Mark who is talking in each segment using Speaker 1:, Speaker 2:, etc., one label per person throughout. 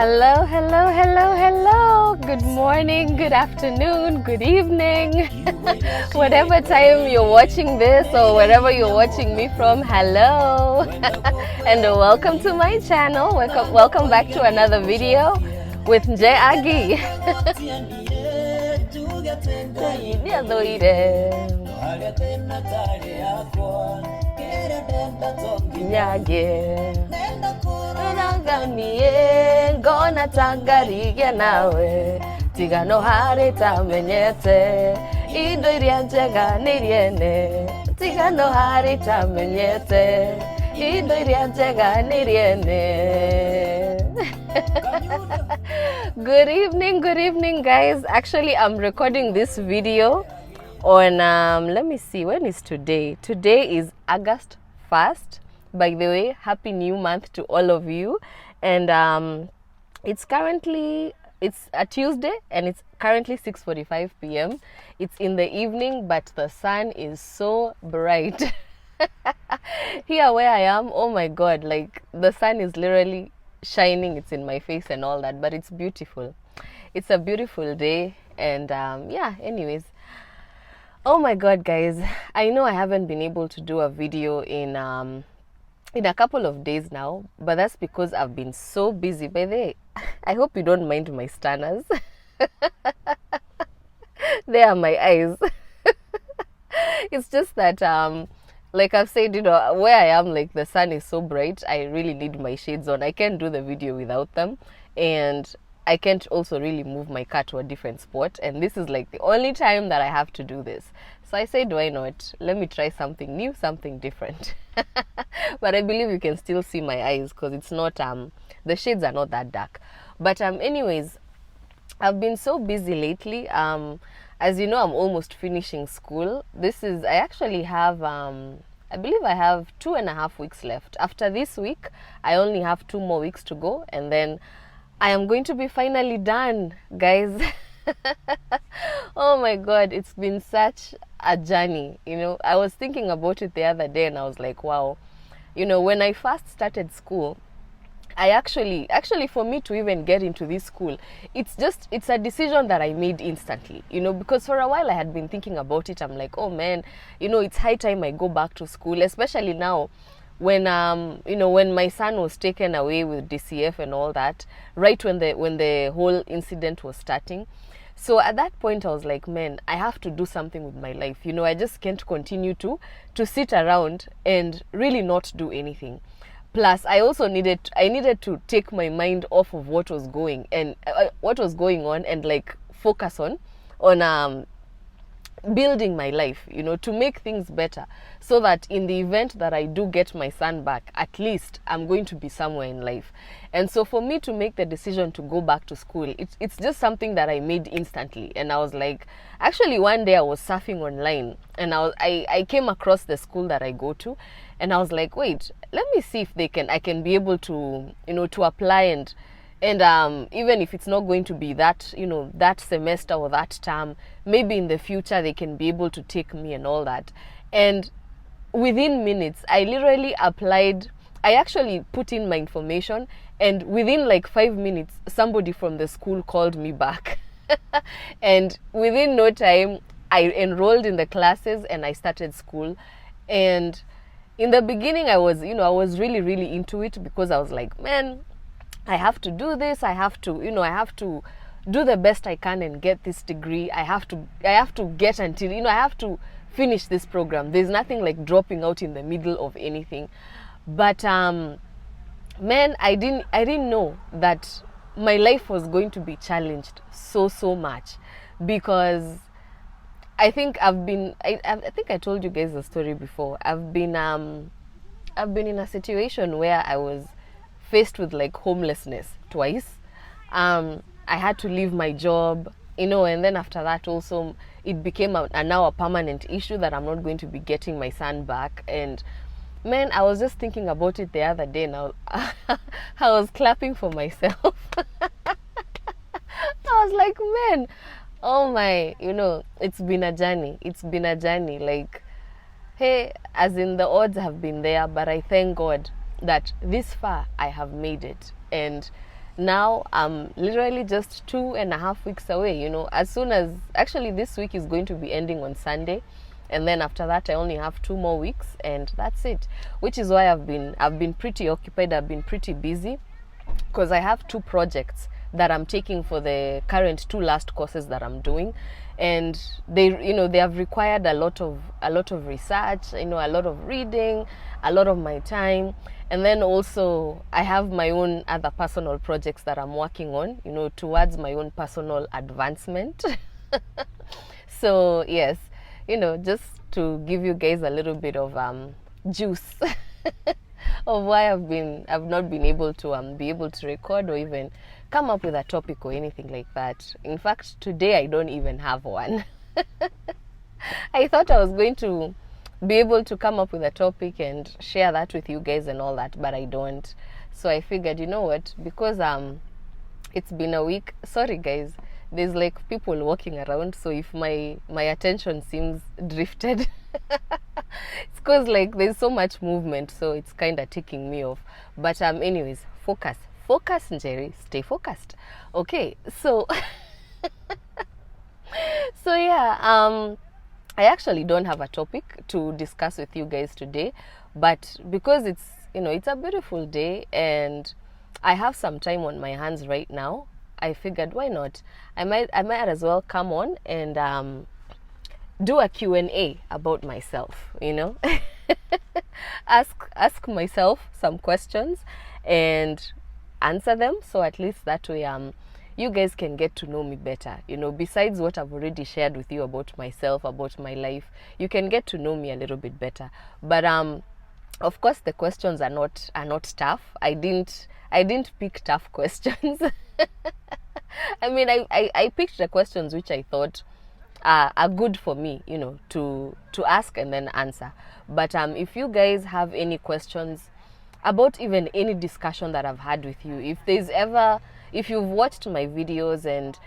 Speaker 1: Hello, hello, hello, hello. Good morning, good afternoon, good evening. Whatever time you're watching this or wherever you're watching me from, hello. And welcome to my channel. Welcome back to another video with Nje Agi. Nanganie ngona tangarige nawe tiga no hari tamenyete indo iria njega niriene tiga no hari tamenyete indo iria njega niriene. Good evening guys. Actually, I'm recording this video on let me see, when is today? Today is August 1st. By the way, happy new month to all of you. And it's a Tuesday and it's currently 6:45 p.m. It's in the evening, but the sun is so bright. Here where I am, oh my god, like the sun is literally shining. It's in my face and all that, but it's beautiful. It's a beautiful day. And yeah, anyways, oh my god guys, I know I haven't been able to do a video in a couple of days now, but that's because I've been so busy. By the way, I hope you don't mind my stanners. They are my eyes. It's just that like I've said, you know, where I am, like the sun is so bright, I really need my shades on. I can't do the video without them, and I can't also really move my car to a different spot, and this is like the only time that I have to do this. So I said, why not? Let me try something new, something different. But I believe you can still see my eyes because it's not the shades are not that dark. But anyways, I've been so busy lately. As you know, I'm almost finishing school. I actually have I believe I have 2.5 weeks left. After this week, I only have 2 more weeks to go, and then I am going to be finally done, guys. Oh my god, it's been such a journey. You know, I was thinking about it the other day and I was like, wow, you know, when I first started school, I actually for me to even get into this school, it's a decision that I made instantly, you know, because for a while I had been thinking about it. I'm like, oh man, you know, it's high time I go back to school, especially now when you know, when my son was taken away with DCF and all that, right when the whole incident was starting. So at that point I was like, man, I have to do something with my life. You know, I just can't continue to sit around and really not do anything. Plus I also needed to take my mind off of what was going on and like focus on building my life, you know, to make things better, so that in the event that I do get my son back, at least I'm going to be somewhere in life. And so for me to make the decision to go back to school, it's just something that I made instantly. And I was like, actually one day I was surfing online and I came across the school that I go to, and I was like, wait, let me see if I can be able to, you know, to apply and even if it's not going to be that, you know, that semester or that term, maybe in the future they can be able to take me and all that. And within minutes, I literally applied. I actually put in my information, and within like 5 minutes, somebody from the school called me back. And within no time, I enrolled in the classes and I started school. And in the beginning, I was really, really into it, because I was like, man, I have to do this. I have to do the best I can and get this degree. I have to get until, you know, I have to finish this program. There's nothing like dropping out in the middle of anything. But man, I didn't know that my life was going to be challenged so much, because I think I think I told you guys the story before. I've been in a situation where I was faced with like homelessness twice. I had to leave my job, you know, and then after that also it became now a permanent issue that I'm not going to be getting my son back. And man, I was just thinking about it the other day, and I was clapping for myself. I was like, man, oh my, you know, it's been a journey. Like, hey, as in the odds have been there, but I thank God that this far I have made it. And now I'm literally just 2.5 weeks away. You know, as soon as, actually this week is going to be ending on Sunday, and then after that I only have 2 more weeks, and that's it. Which is why I've been pretty occupied. I've been pretty busy because I have 2 projects that I'm taking for the current 2 last courses that I'm doing, and they have required a lot of research, a lot of reading, a lot of my time. And then also I have my own other personal projects that I'm working on, towards my own personal advancement. So yes, just to give you guys a little bit of juice of why I've not been able to be able to record or even come up with a topic or anything like that. In fact, today I don't even have one. I thought I was going to be able to come up with a topic and share that with you guys and all that, but I don't. So I figured, you know what, because it's been a week. Sorry guys, there's like people walking around, so if my attention seems drifted, it's because like there's so much movement, so it's kind of taking me off. But anyways, focus, Njeri, stay focused. Okay, so so yeah, I actually don't have a topic to discuss with you guys today, but because it's a beautiful day and I have some time on my hands right now, I figured, why not? I might as well come on and do a Q&A about myself, ask myself some questions and answer them, so at least that way you guys can get to know me better. Besides what I've already shared with you about myself, about my life, you can get to know me a little bit better. But of course the questions are not tough. I didn't pick tough questions. I mean, I picked the questions which I thought are good for me, to ask and then answer. But if you guys have any questions about even any discussion that I've had with you, if you've watched my videos and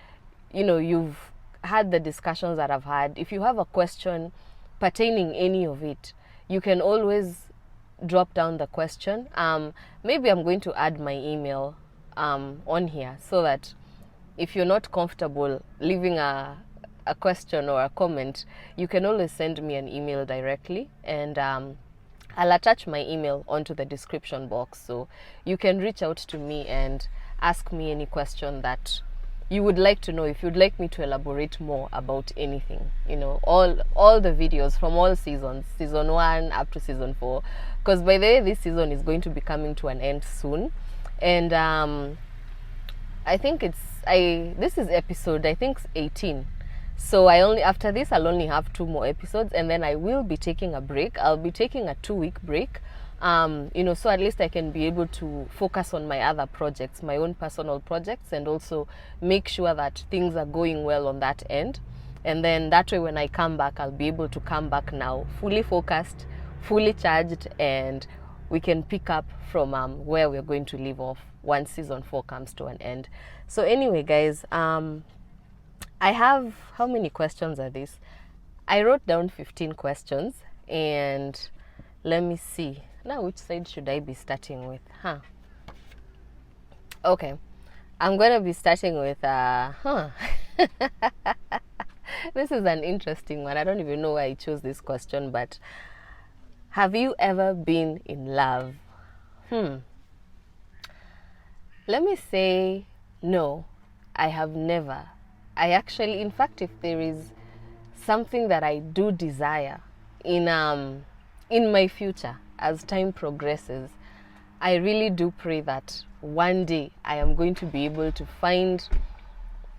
Speaker 1: you've had the discussions that I've had, if you have a question pertaining any of it, you can always drop down the question. Maybe I'm going to add my email on here, so that if you're not comfortable leaving a question or a comment, you can always send me an email directly, and I'll attach my email onto the description box, so you can reach out to me and ask me any question that you would like to know. If you'd like me to elaborate more about anything, all the videos from all seasons, season 1 up to season 4, because by the way, this season is going to be coming to an end soon, and I think this is episode, I think, 18. So after this I'll only have 2 more episodes, and then I will be taking a break. I'll be taking a 2-week break, so at least I can be able to focus on my other projects, my own personal projects, and also make sure that things are going well on that end. And then that way, when I come back, I'll be able to come back now fully focused, fully charged, and we can pick up from where we're going to leave off once season 4 comes to an end. So anyway, guys, I have, how many questions are these? I wrote down 15 questions, and let me see. Now, which side should I be starting with? Okay, I'm going to be starting with, this is an interesting one. I don't even know why I chose this question, but have you ever been in love? Let me say, no, I have never. I actually, in fact, if there is something that I do desire in my future as time progresses, I really do pray that one day I am going to be able to find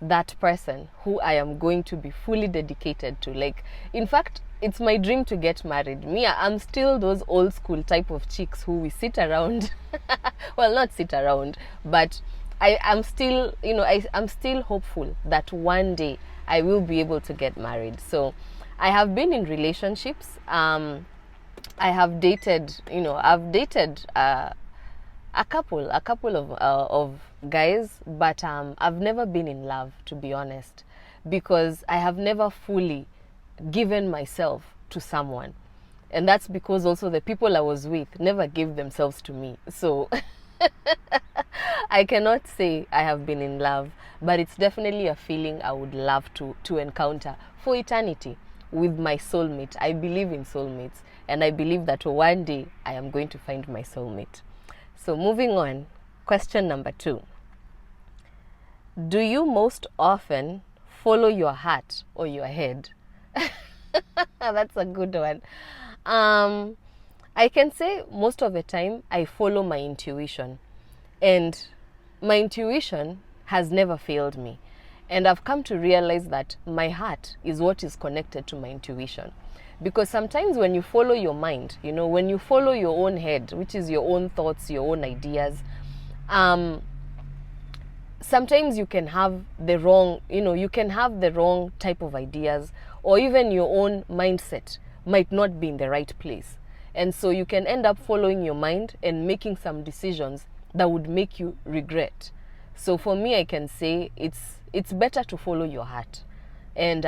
Speaker 1: that person who I am going to be fully dedicated to. Like, in fact, it's my dream to get married. I'm still those old school type of chicks who we sit around. Well, not sit around, but I'm still, I'm still hopeful that one day I will be able to get married. So I have been in relationships. I have dated, I've dated a couple of guys, but I've never been in love, to be honest, because I have never fully given myself to someone. And that's because also the people I was with never gave themselves to me. So I cannot say I have been in love, but it's definitely a feeling I would love to encounter for eternity with my soulmate. I believe in soulmates, and I believe that one day I am going to find my soulmate. So moving on, question number 2. Do you most often follow your heart or your head? That's a good one. I can say most of the time I follow my intuition, and my intuition has never failed me. And I've come to realize that my heart is what is connected to my intuition. Because sometimes when you follow your mind, when you follow your own head, which is your own thoughts, your own ideas, sometimes you can have the wrong, you can have the wrong type of ideas, or even your own mindset might not be in the right place. And so you can end up following your mind and making some decisions that would make you regret. So for me, I can say it's better to follow your heart and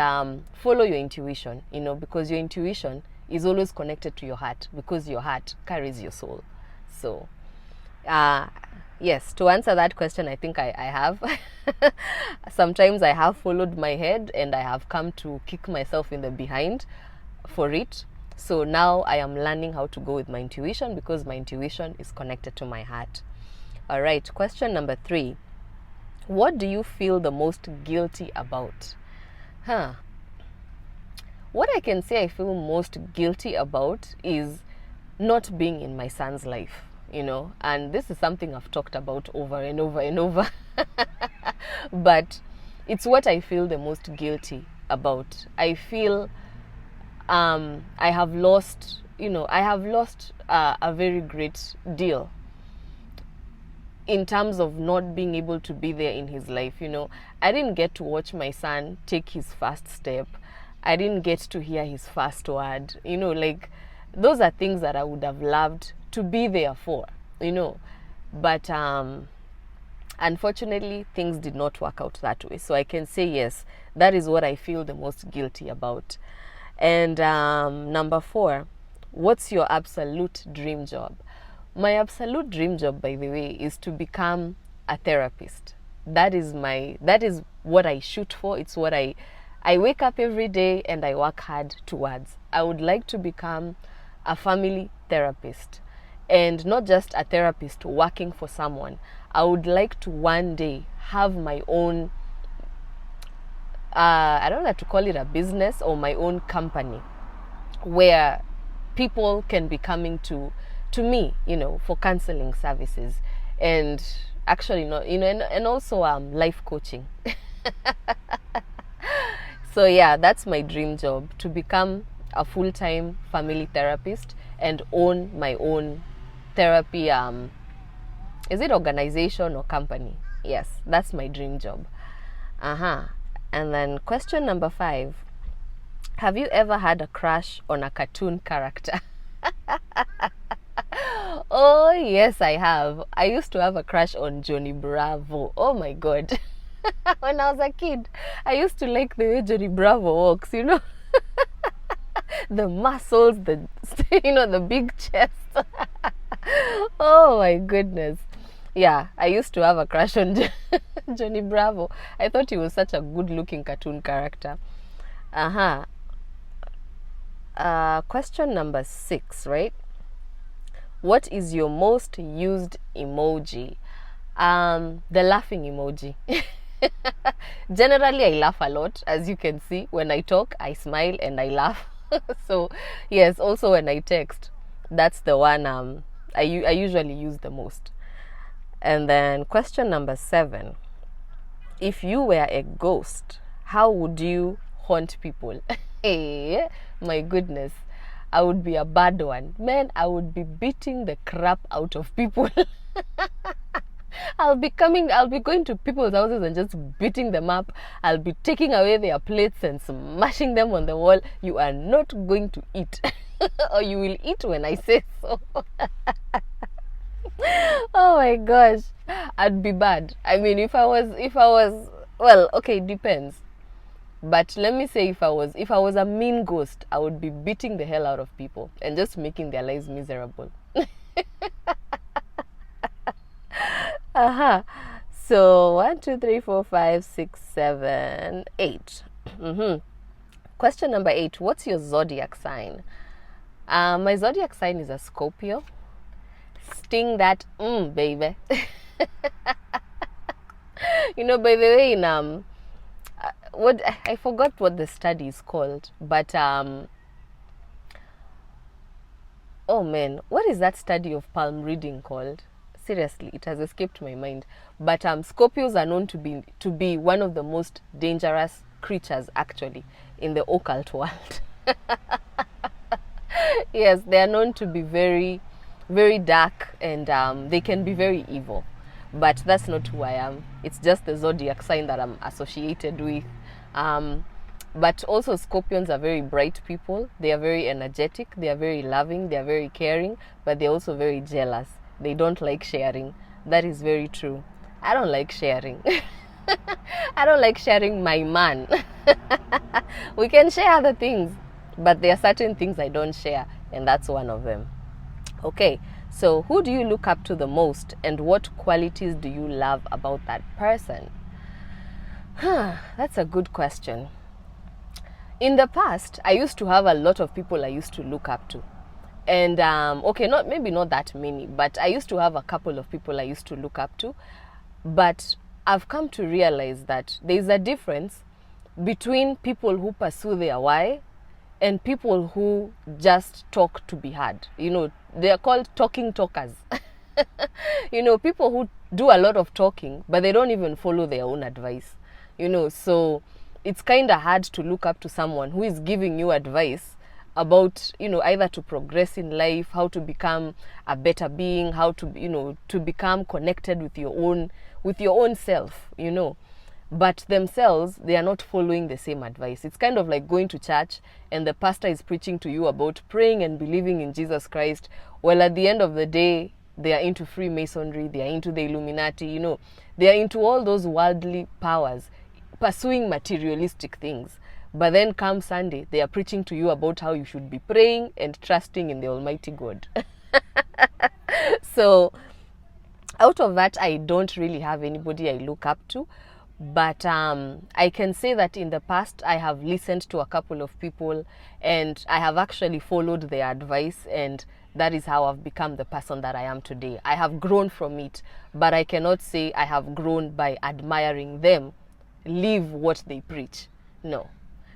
Speaker 1: follow your intuition, because your intuition is always connected to your heart, because your heart carries your soul. So yes, to answer that question, I think I have. Sometimes I have followed my head and I have come to kick myself in the behind for it. So now I am learning how to go with my intuition, because my intuition is connected to my heart. All right, question number 3. What do you feel the most guilty about? What I can say I feel most guilty about is not being in my son's life, and this is something I've talked about over and over and over. But it's what I feel the most guilty about. I feel I have lost a very great deal in terms of not being able to be there in his life. I didn't get to watch my son take his first step. I didn't get to hear his first word. Those are things that I would have loved to be there for, But unfortunately, things did not work out that way. So I can say, yes, that is what I feel the most guilty about. And number 4, what's your absolute dream job? My absolute dream job, by the way, is to become a therapist. That is what I shoot for. It's what I wake up every day and I work hard towards. I would like to become a family therapist, and not just a therapist working for someone. I would like to one day have my own, I don't know how to call it a business, or my own company, where people can be coming to me, for counseling services, and actually not, and also life coaching. So yeah, that's my dream job, to become a full-time family therapist and own my own therapy, is it organization or company? Yes, that's my dream job. And then question number 5. Have you ever had a crush on a cartoon character? Oh, yes, I have. I used to have a crush on Johnny Bravo. Oh my God. When I was a kid, I used to like the way Johnny Bravo walks, the muscles, the big chest. Oh my goodness. Yeah, I used to have a crush on Johnny Bravo. I thought he was such a good-looking cartoon character. Question number 6, right? What is your most used emoji? The laughing emoji. Generally, I laugh a lot. As you can see, when I talk, I smile and I laugh. So, yes, also when I text, that's the one I usually use the most. And then question number 7. If you were a ghost, how would you haunt people? Hey, my goodness. I would be a bad one. Man, I would be beating the crap out of people. I'll be going to people's houses and just beating them up. I'll be taking away their plates and smashing them on the wall. You are not going to eat. Or you will eat when I say so. Oh my gosh. I'd be bad. I mean, if I was, well, okay, it depends. But let me say, if I was a mean ghost, I would be beating the hell out of people and just making their lives miserable. Uh-huh. So 1, 2, 3, 4, 5, 6, 7, 8. Question number 8. What's your zodiac sign? My zodiac sign is a Scorpio. Sting that, baby. You know, by the way, in what I forgot what the study is called, but oh man, what is that study of palm reading called? Seriously, it has escaped my mind. But Scorpios are known to be one of the most dangerous creatures actually in the occult world. Yes, they are known to be very, very dark, and they can be very evil. But that's not who I am. It's just the zodiac sign that I'm associated with. But also Scorpions are very bright people. They are very energetic. They are very loving. They are very caring. But they're also very jealous. They don't like sharing. That is very true. I don't like sharing. I don't like sharing my man. We can share other things, but there are certain things I don't share, and that's one of them. Okay, so who do you look up to the most, and what qualities do you love about that person? That's a good question. In the past, I used to have a lot of people I used to look up to. And okay, maybe not that many, but I used to have a couple of people I used to look up to. But I've come to realize that there's a difference between people who pursue their why and people who just talk to be heard. You know, they are called talking talkers. You know, people who do a lot of talking, but they don't even follow their own advice. You know, so it's kind of hard to look up to someone who is giving you advice about, you know, either to progress in life, how to become a better being, how to, you know, to become connected with your own self, you know. But themselves, they are not following the same advice. It's kind of like going to church and the pastor is preaching to you about praying and believing in Jesus Christ. Well, at the end of the day, they are into Freemasonry, they are into the Illuminati, you know. They are into all those worldly powers, pursuing materialistic things. But then come Sunday, they are preaching to you about how you should be praying and trusting in the Almighty God. So out of that, I don't really have anybody I look up to. But I can say that in the past, I have listened to a couple of people and I have actually followed their advice, and that is how I've become the person that I am today. I have grown from it, but I cannot say I have grown by admiring them live what they preach. No.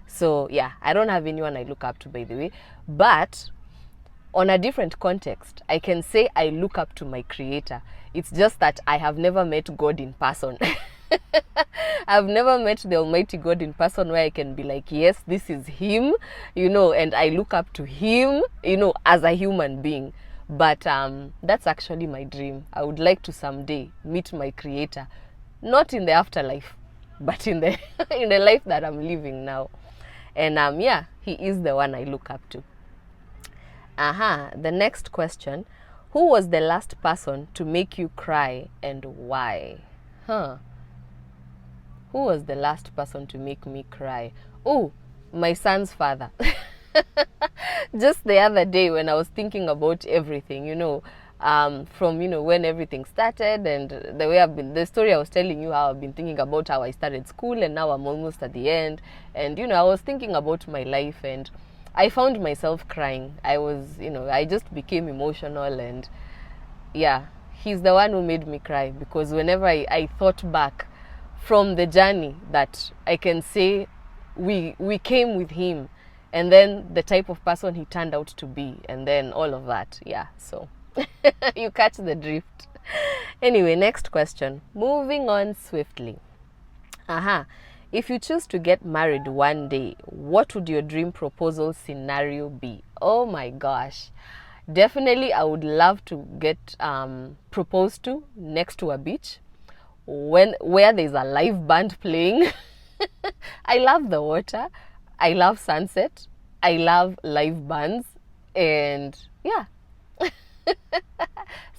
Speaker 1: So yeah, I don't have anyone I look up to, by the way. But on a different context, I can say I look up to my Creator. It's just that I have never met God in person. I've never met the Almighty God in person where I can be like, yes, this is Him, you know, and I look up to Him, you know, as a human being. But that's actually my dream. I would like to someday meet my Creator, not in the afterlife, but in the in the life that I'm living now. And yeah, He is the one I look up to. The next question. Who was the last person to make you cry and why? Who was the last person to make me cry? Oh, my son's father. Just the other day when I was thinking about everything, you know, from, you know, when everything started and the way the story I was telling you, how I've been thinking about how I started school and now I'm almost at the end. And, you know, I was thinking about my life and I found myself crying. I just became emotional, and yeah, He's the one who made me cry, because whenever I thought back from the journey that I can say we came with Him, and then the type of person He turned out to be, and then all of that. Yeah, so you catch the drift. Anyway, next question. Moving on swiftly. If you choose to get married one day, what would your dream proposal scenario be? Oh my gosh. Definitely, I would love to get proposed to next to a beach where there's a live band playing. I love the water. I love sunset. I love live bands. And yeah.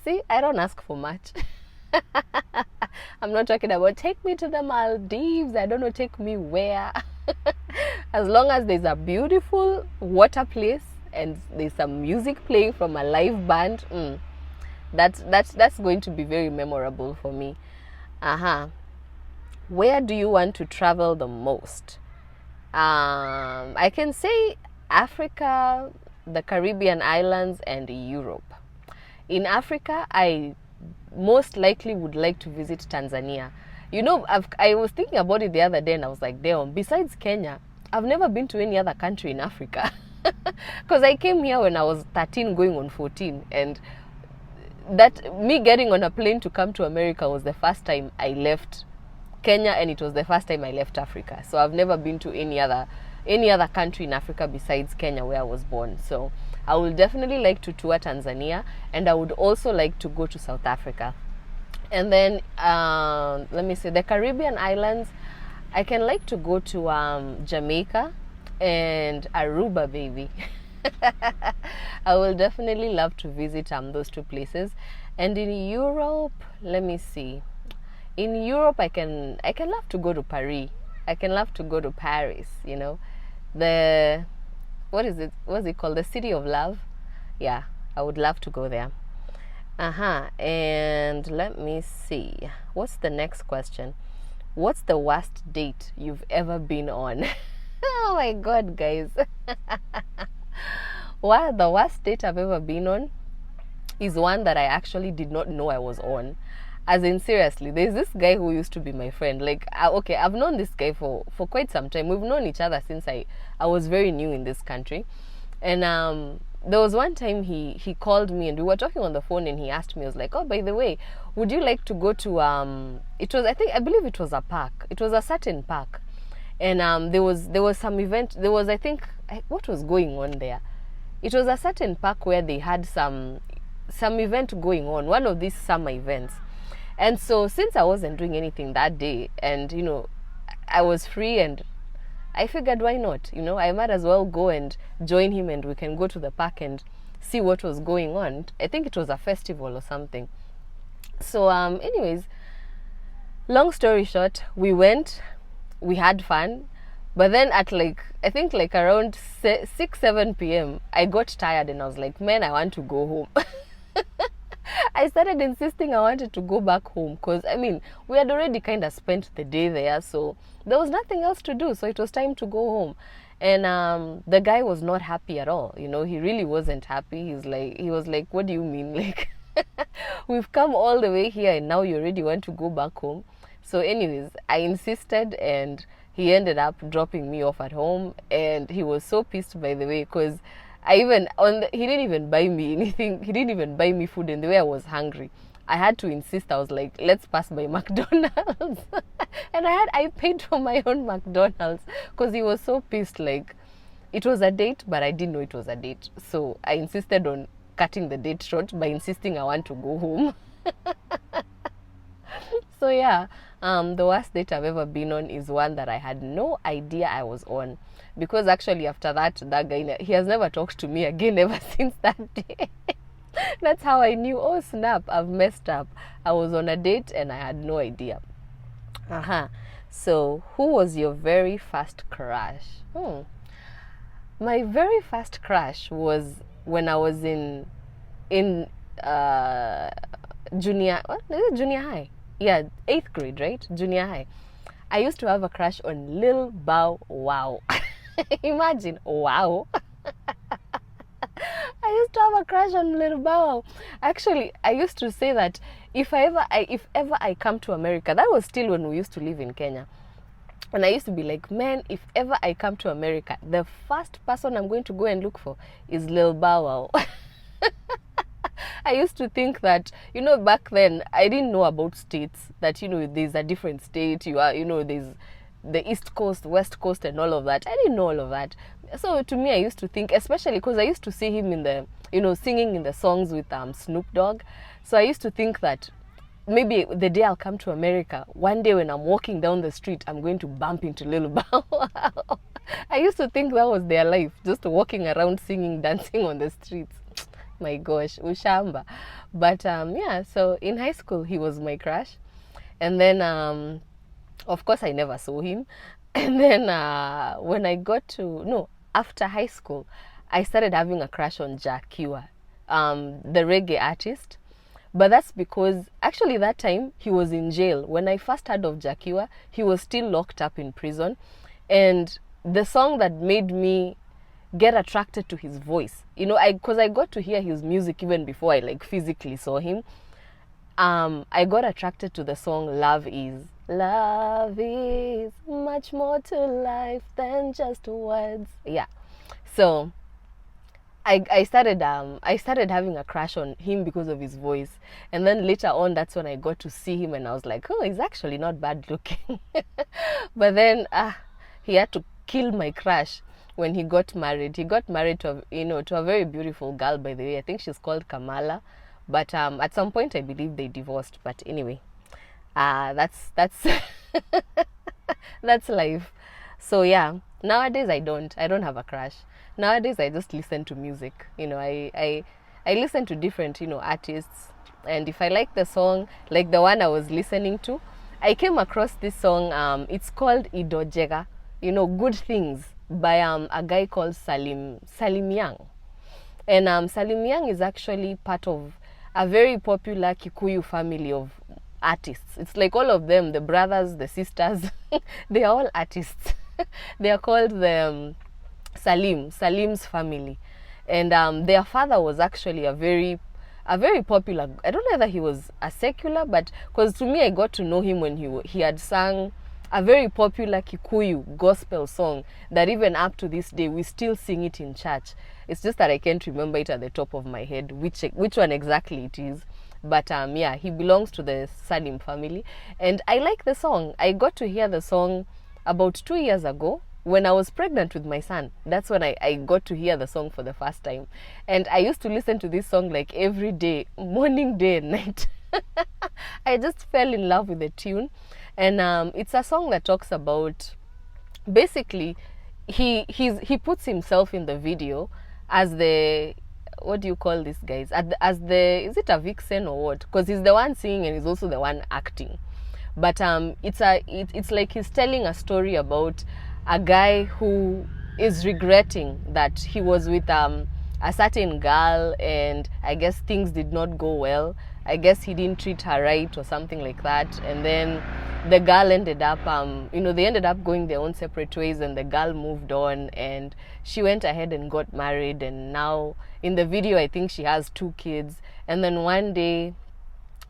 Speaker 1: See, I don't ask for much. I'm not talking about take me to the Maldives. I don't know, take me where. As long as there's a beautiful water place and there's some music playing from a live band, That's going to be very memorable for me. Where do you want to travel the most? I can say Africa, the Caribbean islands, and Europe. In Africa, I most likely would like to visit Tanzania. I was thinking about it the other day and I was like, damn, besides Kenya, I've never been to any other country in Africa. Because I came here when I was 13 going on 14, and that me getting on a plane to come to America was the first time I left Kenya, and it was the first time I left Africa. So I've never been to any other country in Africa besides Kenya where I was born. So I would definitely like to tour Tanzania, and I would also like to go to South Africa. And then let me say the Caribbean islands, I can like to go to Jamaica and Aruba, baby. I will definitely love to visit those two places. And in Europe, let me see. In Europe, I can love to go to Paris. I can love to go to Paris. What's it called? The City of Love. Yeah, I would love to go there. And let me see. What's the next question? What's the worst date you've ever been on? Oh my God, guys. Well, the worst date I've ever been on is one that I actually did not know I was on. As in, seriously, there's this guy who used to be my friend. Like, okay, I've known this guy for quite some time. We've known each other since I was very new in this country. And there was one time he called me and we were talking on the phone, and he asked me, I was like, oh, by the way, would you like to go to, I believe it was a park. It was a certain park. And there was some event, what was going on there? It was a certain park where they had some event going on, one of these summer events. And so since I wasn't doing anything that day, and I was free, and I figured, why not? I might as well go and join him, and we can go to the park and see what was going on. I think it was a festival or something. So anyways, long story short, we went, we had fun, but then at around 6-7 p.m. I got tired, and I was like, man, I want to go home. I started insisting I wanted to go back home, because we had already kind of spent the day there, so there was nothing else to do, so it was time to go home. And the guy was not happy at all. He really wasn't happy. He was like, what do you mean? Like, we've come all the way here and now you already want to go back home? So anyways, I insisted, and he ended up dropping me off at home. And he was so pissed, by the way, because he didn't even buy me anything. He didn't even buy me food. And the way I was hungry, I had to insist. I was like, let's pass by McDonald's. And I paid for my own McDonald's, because he was so pissed. Like, it was a date, but I didn't know it was a date. So I insisted on cutting the date short by insisting I want to go home. So yeah, the worst date I've ever been on is one that I had no idea I was on. Because actually after that guy, he has never talked to me again ever since that day. That's how I knew, oh snap, I've messed up. I was on a date and I had no idea. So who was your very first crush? My very first crush was when I was in junior high. Yeah, 8th grade, right? Junior high. I used to have a crush on Lil Bow Wow. Imagine, wow. I used to have a crush on Lil Bow Wow. Actually, I used to say that if ever I come to America, that was still when we used to live in Kenya. And I used to be like, man, if ever I come to America, the first person I'm going to go and look for is Lil Bow Wow. I used to think that, back then, I didn't know about states, that, there's a different state, there's the East Coast, West Coast, and all of that. I didn't know all of that. So to me, I used to think, especially because I used to see him in the, singing in the songs with Snoop Dogg. So I used to think that maybe the day I'll come to America, one day when I'm walking down the street, I'm going to bump into Lil Bow Wow. I used to think that was their life, just walking around singing, dancing on the streets. My gosh, ushamba. But yeah, so in high school, he was my crush. And then, of course, I never saw him. And then when I after high school, I started having a crush on Jack Kua, the reggae artist. But that's because actually that time he was in jail. When I first heard of Jakiwa, he was still locked up in prison. And the song that made me get attracted to his voice, you know, because I got to hear his music even before I like physically saw him. I got attracted to the song Love Is. Love is much more to life than just words. Yeah. So I started having a crush on him because of his voice, and then later on that's when I got to see him and I was like, oh, he's actually not bad looking. But then he had to kill my crush when he got married. He got married to a very beautiful girl, by the way. I think she's called Kamala, but at some point I believe they divorced. But anyway, that's that's life. So yeah, nowadays I don't have a crush. Nowadays I just listen to music. You know, I listen to different, you know, artists, and if I like the song, like the one I was listening to, I came across this song. It's called Idojega, you know, Good Things, by a guy called Salim Young. And Salim Young is actually part of a very popular Kikuyu family of artists. It's like all of them, the brothers, the sisters, they are all artists. They are called the Salim's family. And their father was actually a very popular, I don't know whether he was a secular, but because to me I got to know him when he had sung a very popular Kikuyu gospel song that even up to this day we still sing it in church. It's just that I can't remember it at the top of my head which one exactly it is. But yeah, he belongs to the Salim family, and I like the song. I got to hear the song about 2 years ago when I was pregnant with my son. That's when I got to hear the song for the first time. And I used to listen to this song like every day, morning, day and night. I just fell in love with the tune. And it's a song that talks about, basically, he puts himself in the video as the, what do you call this, guys? As the, is it a vixen or what? Because he's the one singing and he's also the one acting. But it's like he's telling a story about a guy who is regretting that he was with a certain girl, and I guess things did not go well. I guess he didn't treat her right or something like that. And then the girl ended up, they ended up going their own separate ways, and the girl moved on and she went ahead and got married. And now in the video, I think she has 2 kids. And then one day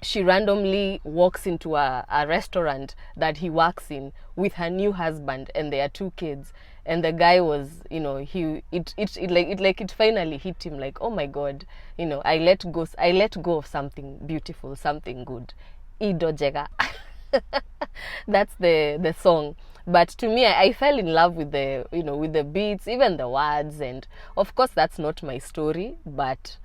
Speaker 1: she randomly walks into a restaurant that he works in with her new husband and their 2 kids. And the guy was, it finally hit him like, oh my God, I let go of something beautiful, something good. Idojega. That's the song. But to me, I fell in love with the beats, even the words. And of course, that's not my story, but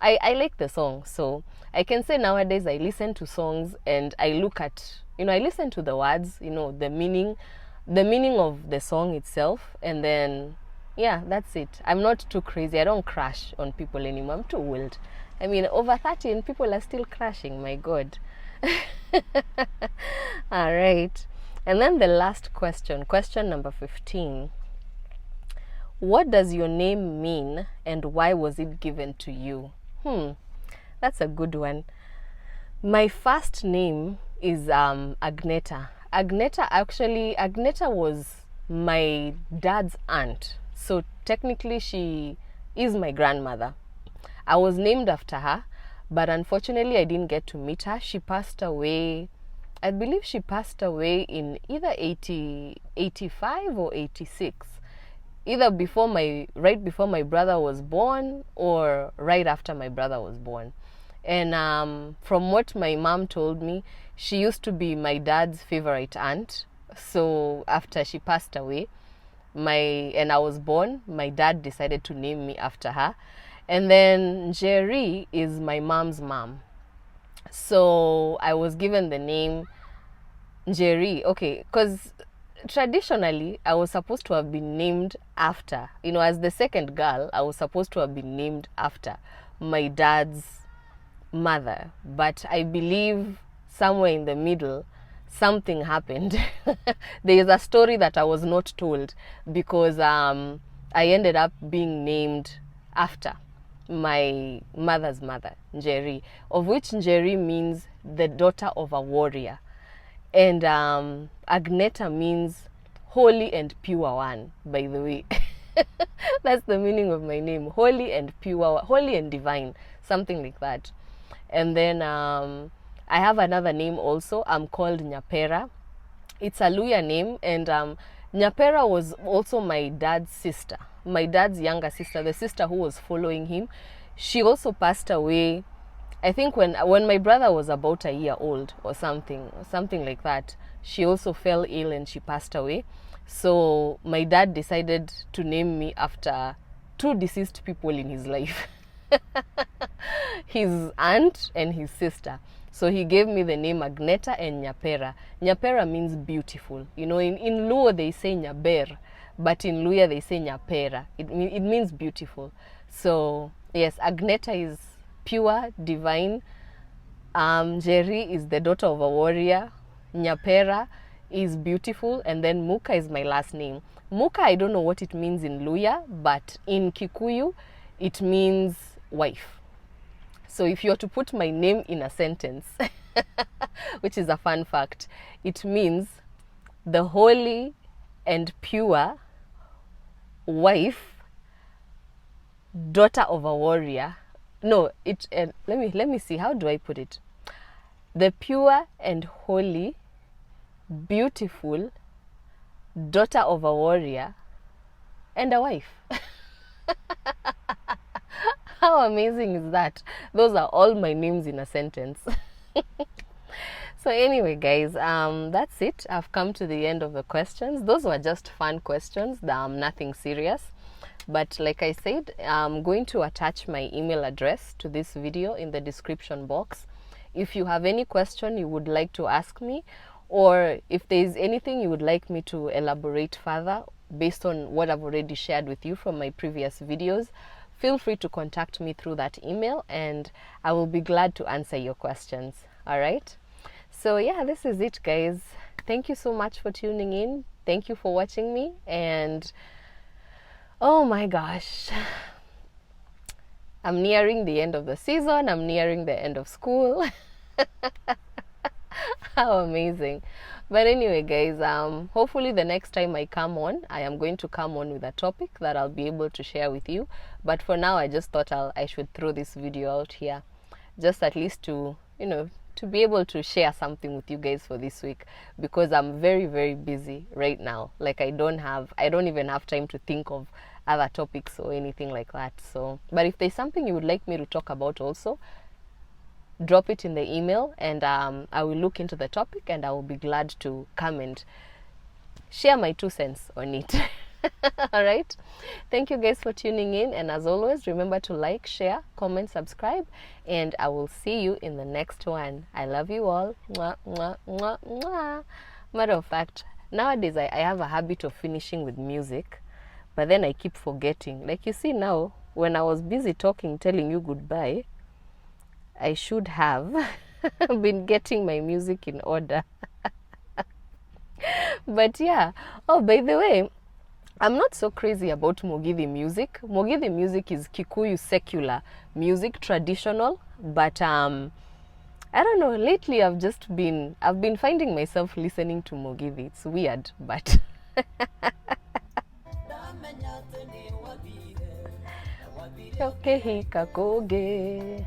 Speaker 1: I like the song. So I can say nowadays I listen to songs and I look at, I listen to the words, the meaning of the song itself. And then, yeah, that's it. I'm not too crazy. I don't crush on people anymore. I'm too old. I mean, over 30 and people are still crashing. My God. All right. And then the last question number 15. What does your name mean and why was it given to you? That's a good one. My first name is Agneta. Agneta was my dad's aunt. So technically she is my grandmother. I was named after her, but unfortunately I didn't get to meet her. She passed away, I believe she passed away in either 85 or 86. Either right before my brother was born or right after my brother was born. And from what my mom told me, she used to be my dad's favorite aunt. So after she passed away, and I was born, my dad decided to name me after her. And then Jerry is my mom's mom. So I was given the name Jerry. Okay, because traditionally, I was supposed to have been named after, as the second girl, I was supposed to have been named after my dad's mother. But I believe somewhere in the middle, something happened. There is a story that I was not told because I ended up being named after my mother's mother, Njeri, of which Njeri means the daughter of a warrior. And Agneta means holy and pure one, by the way. That's the meaning of my name, holy and pure, holy and divine, something like that. And then I have another name also. I'm called Nyapera. It's a Luya name, and Nyapera was also my dad's sister, my dad's younger sister, the sister who was following him. She also passed away, I think when my brother was about a year old or something like that. She also fell ill and she passed away. So my dad decided to name me after two deceased people in his life. His aunt and his sister. So he gave me the name Agneta and Nyapera. Nyapera means beautiful. You know, in Luo they say Nyaber, but in Luya they say Nyapera. It means beautiful. So yes, Agneta is pure, divine. Njeri is the daughter of a warrior. Nyapera is beautiful. And then Muka is my last name. Muka, I don't know what it means in Luya, but in Kikuyu, it means wife. So if you were to put my name in a sentence, which is a fun fact, it means the holy and pure wife, daughter of a warrior. No, let me see, how do I put it? The pure and holy, beautiful daughter of a warrior and a wife. How amazing is that? Those are all my names in a sentence. So anyway, guys, that's it. I've come to the end of the questions. Those were just fun questions, nothing serious. But like I said, I'm going to attach my email address to this video in the description box. If you have any question you would like to ask me, or if there is anything you would like me to elaborate further based on what I've already shared with you from my previous videos, feel free to contact me through that email and I will be glad to answer your questions. All right? So yeah, this is it, guys. Thank you so much for tuning in. Thank you for watching me. And oh my gosh, I'm nearing the end of the season. I'm nearing the end of school. How amazing. But anyway, guys, hopefully the next time I come on, I am going to come on with a topic that I'll be able to share with you. But for now, I just thought I should throw this video out here, just at least to, you know, to be able to share something with you guys for this week, because I'm very, very busy right now. Like I don't even have time to think of other topics or anything like that. So, but if there's something you would like me to talk about also, drop it in the email and I will look into the topic and I will be glad to come and share my 2 cents on it. All right, thank you guys for tuning in, and as always, remember to like, share, comment, subscribe, and I will see you in the next one. I love you all. Mwah, mwah, mwah, mwah. Matter of fact, nowadays I have a habit of finishing with music, but then I keep forgetting. Like you see now, when I was busy talking, telling you goodbye, I should have been getting my music in order. But yeah, oh, by the way, I'm not so crazy about Mugithi music. Mugithi music is Kikuyu secular music, traditional, but I don't know, lately I've been finding myself listening to Mugithi. It's weird, but okay, kakoge.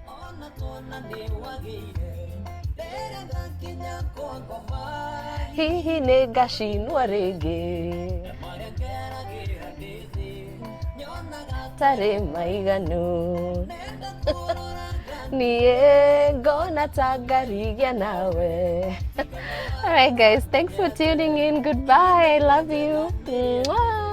Speaker 1: Hihi negashinwa rege tare maiganu niye gona tagarigia nawe. All right, guys, thanks for tuning in. Goodbye. I love you. Mwah.